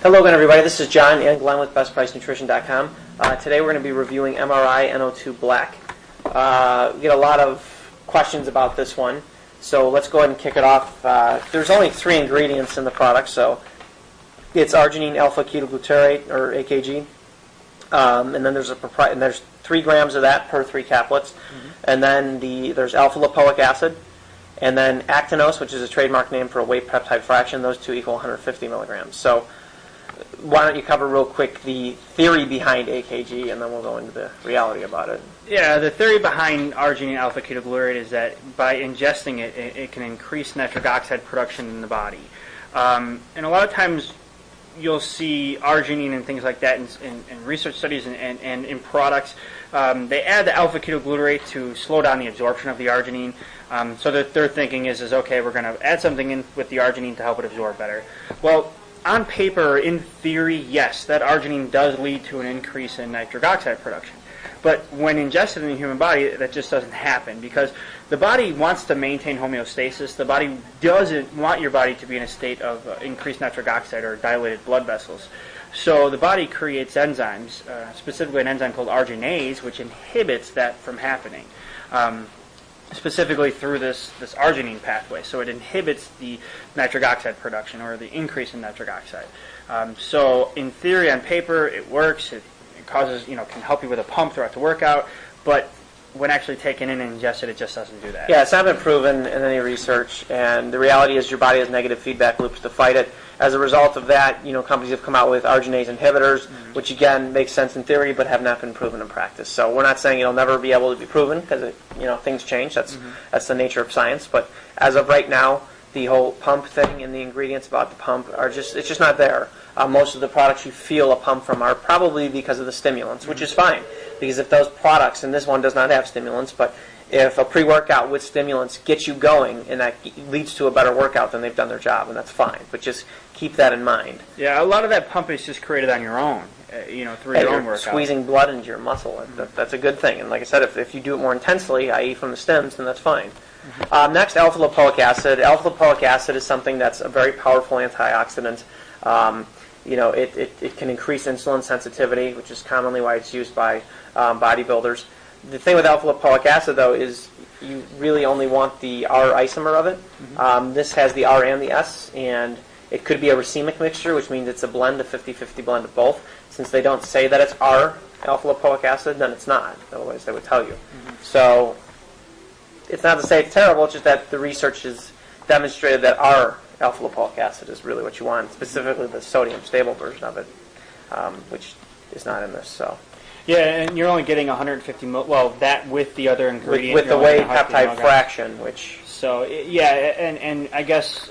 Hello again, everybody. This is John and Glenn with BestPriceNutrition.com. Today we're going to be reviewing MRI NO2 Black. We get a lot of questions about this one, so let's go ahead and kick it off. There's only 3 ingredients in the product, so it's arginine alpha-ketoglutarate, or AKG, and then there's 3 grams of that per 3 caplets, and then there's alpha-lipoic acid, and then actinose, which is a trademark name for a whey peptide fraction. Those two equal 150 milligrams. So why don't you cover real quick the theory behind AKG, and then we'll go into the reality about it. Yeah, the theory behind arginine alpha-ketoglutarate is that by ingesting it, it can increase nitric oxide production in the body. And a lot of times you'll see arginine and things like that in research studies and in products. They add the alpha-ketoglutarate to slow down the absorption of the arginine. So their thinking is okay, we're going to add something in with the arginine to help it absorb better. Well, on paper, in theory, yes, that arginine does lead to an increase in nitric oxide production. But when ingested in the human body, that just doesn't happen because the body wants to maintain homeostasis. The body doesn't want your body to be in a state of increased nitric oxide or dilated blood vessels. So the body creates enzymes, specifically an enzyme called arginase, which inhibits that from happening. Specifically through this arginine pathway. So it inhibits the nitric oxide production or the increase in nitric oxide. So in theory, on paper, it works. It causes, can help you with a pump throughout the workout, but when actually taken in and ingested, it just doesn't do that. Yeah, it's not been proven in any research, and the reality is your body has negative feedback loops to fight it. As a result of that, companies have come out with arginase inhibitors, which again makes sense in theory, but have not been proven in practice. So we're not saying it'll never be able to be proven because things change. That's the nature of science. But as of right now, the whole pump thing and the ingredients about the pump it's just not there. Most of the products you feel a pump from are probably because of the stimulants, which is fine. Because if those products, and this one does not have stimulants, but if a pre-workout with stimulants gets you going and that leads to a better workout, then they've done their job, and that's fine. But just keep that in mind. Yeah, a lot of that pump is just created on your own, through your own workout. Squeezing blood into your muscle, that's a good thing. And like I said, if you do it more intensely, i.e. from the stems, then that's fine. Next, alpha-lipoic acid. Alpha-lipoic acid is something that's a very powerful antioxidant. It can increase insulin sensitivity, which is commonly why it's used by bodybuilders. The thing with alpha-lipoic acid, though, is you really only want the R isomer of it. This has the R and the S, and it could be a racemic mixture, which means it's a blend, a 50-50 blend of both. Since they don't say that it's R alpha-lipoic acid, then it's not. Otherwise, they would tell you. So it's not to say it's terrible, it's just that the research has demonstrated that R alpha-lipoic acid is really what you want, specifically the sodium stable version of it, which is not in this. So. Yeah, and you're only getting 150 that with the other ingredient. With the whey peptide fraction, which... So, yeah, and I guess,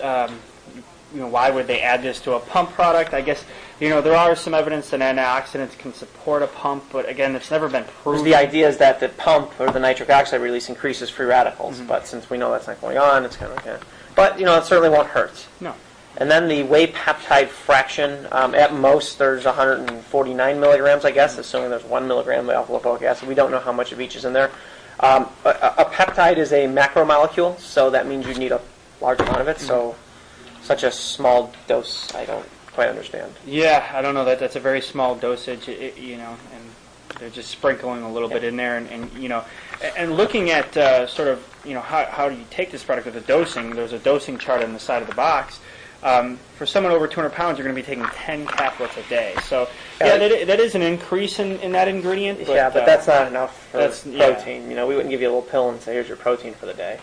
why would they add this to a pump product? I guess, there are some evidence that antioxidants can support a pump, but again, it's never been proven. The idea is that the pump, or the nitric oxide release, increases free radicals, but since we know that's not going on, it's kind of like, But, it certainly won't hurt. No. And then the whey peptide fraction, at most there's 149 milligrams, I guess, assuming there's 1 milligram of alpha-lipoic acid. We don't know how much of each is in there. A peptide is a macromolecule, so that means you need a large amount of it. So such a small dose, I don't quite understand. Yeah, I don't know. That's a very small dosage, and they're just sprinkling a little bit in there. And looking at how do you take this product with the dosing, there's a dosing chart on the side of the box. For someone over 200 pounds, you're going to be taking 10 caplets a day. So, that is an increase in that ingredient. But, but that's not enough for protein. We wouldn't give you a little pill and say, here's your protein for the day.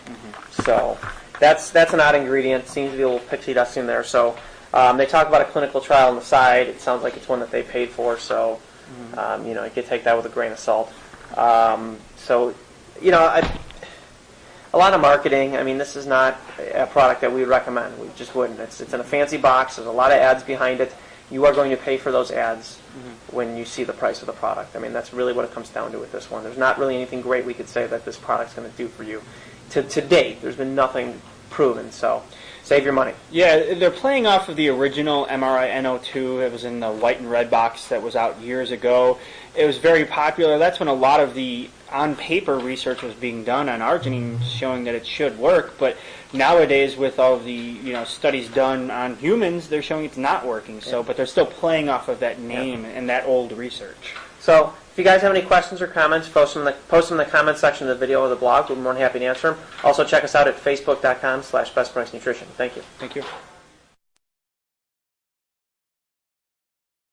So that's an odd ingredient. Seems to be a little pixie dust in there. So they talk about a clinical trial on the side. It sounds like it's one that they paid for. So, you could take that with a grain of salt. A lot of marketing. I mean, this is not a product that we would recommend. We just wouldn't. It's in a fancy box. There's a lot of ads behind it. You are going to pay for those ads when you see the price of the product. I mean, that's really what it comes down to with this one. There's not really anything great we could say that this product's going to do for you. To date, there's been nothing proven. So save your money. Yeah, they're playing off of the original MRI NO2. It was in the white and red box that was out years ago. It was very popular. That's when a lot of the on-paper research was being done on arginine, showing that it should work. But Nowadays, with all the studies done on humans, they're showing it's not working. So, but they're still playing off of that name and that old research. So if you guys have any questions or comments, post them in the comments section of the video or the blog. We're more than happy to answer them. Also, check us out at facebook.com/bestpricenutrition. Thank you. Thank you.